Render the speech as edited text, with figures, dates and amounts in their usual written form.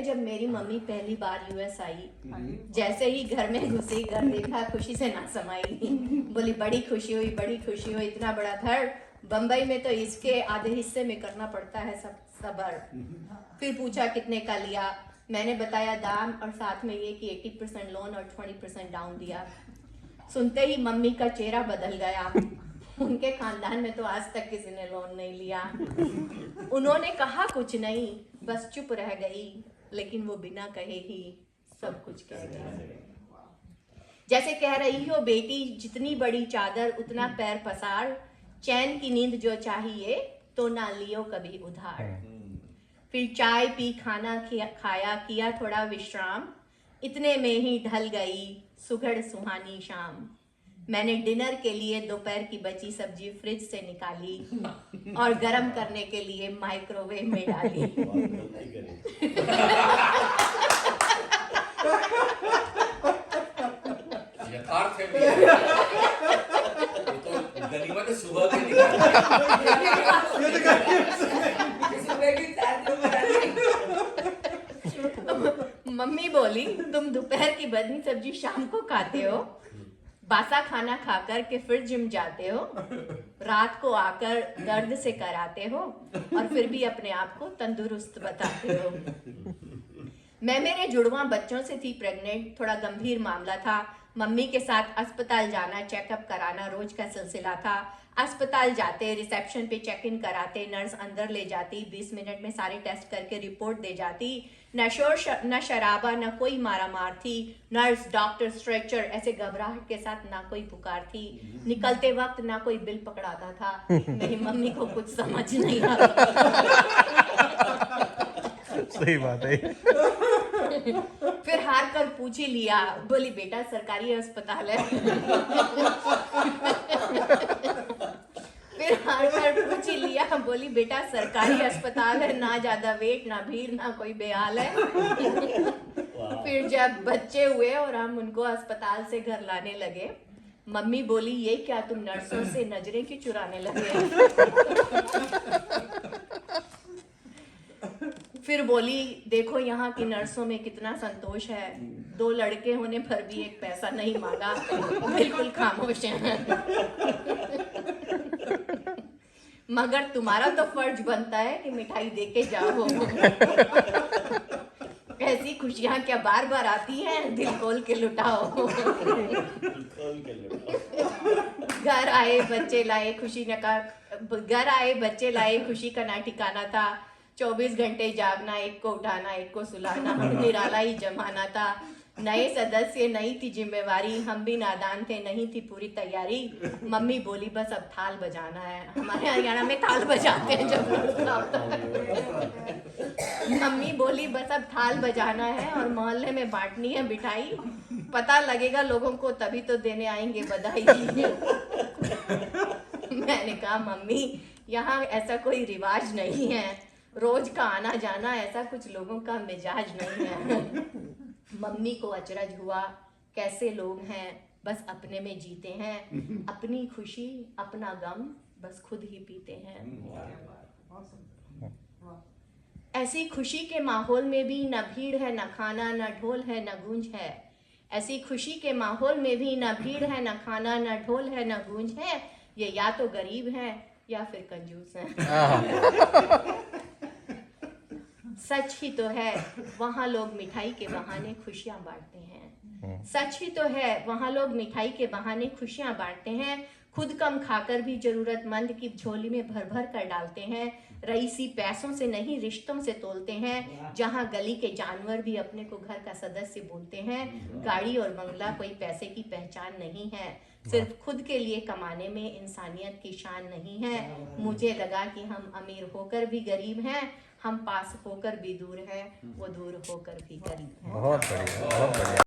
जब मेरी मम्मी पहली बार यूएस आई, जैसे ही घर में घुसी, घर देखा, खुशी से ना समाई। बोली बड़ी खुशी हुई, बड़ी खुशी हुई, इतना बड़ा घर बम्बई में तो इसके आधे हिस्से में करना पड़ता है सब सबर। फिर पूछा कितने का लिया, मैंने बताया दाम और साथ में ये कि 80% लोन और 20% डाउन दिया। सुनते ही मम्मी का चेहरा बदल गया। उनके खानदान में तो आज तक किसी ने लोन नहीं लिया। उन्होंने कहा कुछ नहीं, बस चुप रह गई, लेकिन वो बिना कहे ही सब कुछ कह गई। जैसे कह रही हो बेटी, जितनी बड़ी चादर उतना पैर पसार, चैन की नींद जो चाहिए तो ना लियो कभी उधार। फिर चाय पी, खाना खाया, किया थोड़ा विश्राम, इतने में ही ढल गई सुघड़ सुहानी शाम। मैंने डिनर के लिए दोपहर की बची सब्जी फ्रिज से निकाली और गरम करने के लिए माइक्रोवेव में डाली। यथार्थ है ये तो गनीमत है, सुबह के मम्मी बोली तुम दोपहर की बनी सब्जी शाम को खाते हो, बासा खाना खाकर के फिर जिम जाते हो, रात को आकर दर्द से कराते हो और फिर भी अपने आप को तंदुरुस्त बताते हो। मैं मेरे जुड़वा बच्चों से थी प्रेग्नेंट, थोड़ा गंभीर मामला था। मम्मी के साथ अस्पताल जाना, चेकअप कराना रोज का सिलसिला था। अस्पताल जाते, रिसेप्शन पे चेक इन कराते, नर्स अंदर ले जाती, 20 मिनट में सारे टेस्ट करके रिपोर्ट दे जाती। न शोर न शराबा, न कोई मारा मार थी। नर्स, डॉक्टर, स्ट्रेचर, ऐसे घबराहट के साथ ना कोई पुकार थी। निकलते वक्त ना कोई बिल पकड़ाता था। मेरी मम्मी को कुछ समझ नहीं आता। सही बात है। फिर हार कर पूछ ही लिया, बोली बेटा सरकारी अस्पताल है। फिर हार कर पूछ ही लिया, बोली बेटा सरकारी अस्पताल है, ना ज्यादा वेट, ना भीड़, ना कोई बेहाल है। फिर जब बच्चे हुए और हम उनको अस्पताल से घर लाने लगे, मम्मी बोली ये क्या तुम नर्सों से नजरें क्यों चुराने लगे? फिर बोली देखो यहाँ की नर्सों में कितना संतोष है, 2 लड़के होने पर भी एक पैसा नहीं मांगा, बिल्कुल खामोश है। मगर तुम्हारा तो फर्ज बनता है कि मिठाई देके जाओ। ऐसी खुशियां क्या बार बार आती हैं, दिल खोल के लुटाओ। घर आए बच्चे लाए खुशी का ना ठिकाना था। 24 घंटे जागना, एक को उठाना, एक को सुलाना, निराला ही जमाना था। नए सदस्य, नई थी जिम्मेवारी, हम भी नादान थे, नहीं थी पूरी तैयारी। मम्मी बोली बस अब थाल बजाना है। हमारे हरियाणा में थाल बजाते हैं जब लड़का होता है। मम्मी बोली बस अब थाल बजाना है और मोहल्ले में बांटनी है मिठाई, पता लगेगा लोगों को तभी तो देने आएंगे बधाई। मैंने कहा मम्मी यहाँ ऐसा कोई रिवाज नहीं है, रोज का आना जाना ऐसा कुछ लोगों का मिजाज नहीं है। मम्मी को अचरज हुआ, कैसे लोग हैं, बस अपने में जीते हैं, अपनी खुशी अपना गम बस खुद ही पीते हैं। ऐसी खुशी के माहौल में भी न भीड़ है, न खाना, न ढोल है, न गूंज है। ऐसी खुशी के माहौल में भी न भीड़ है, न खाना, न ढोल है, न गूंज है। ये या तो गरीब हैं या फिर कंजूस हैं। सच ही तो है वहाँ लोग मिठाई के बहाने खुशियाँ बांटते हैं। सच ही तो है वहाँ लोग मिठाई के बहाने खुशियाँ बांटते हैं। खुद कम खाकर भी जरूरतमंद की झोली में भर भर कर डालते हैं। रईसी पैसों से नहीं रिश्तों से तोलते हैं। जहाँ गली के जानवर भी अपने को घर का सदस्य बोलते हैं। गाड़ी और बंगला कोई पैसे की पहचान नहीं है, सिर्फ खुद के लिए कमाने में इंसानियत की शान नहीं है। मुझे लगा कि हम अमीर होकर भी गरीब हैं, हम पास होकर भी दूर हैं, वो दूर होकर भी गरीब हैं। बहुत बढ़िया, बहुत बढ़िया।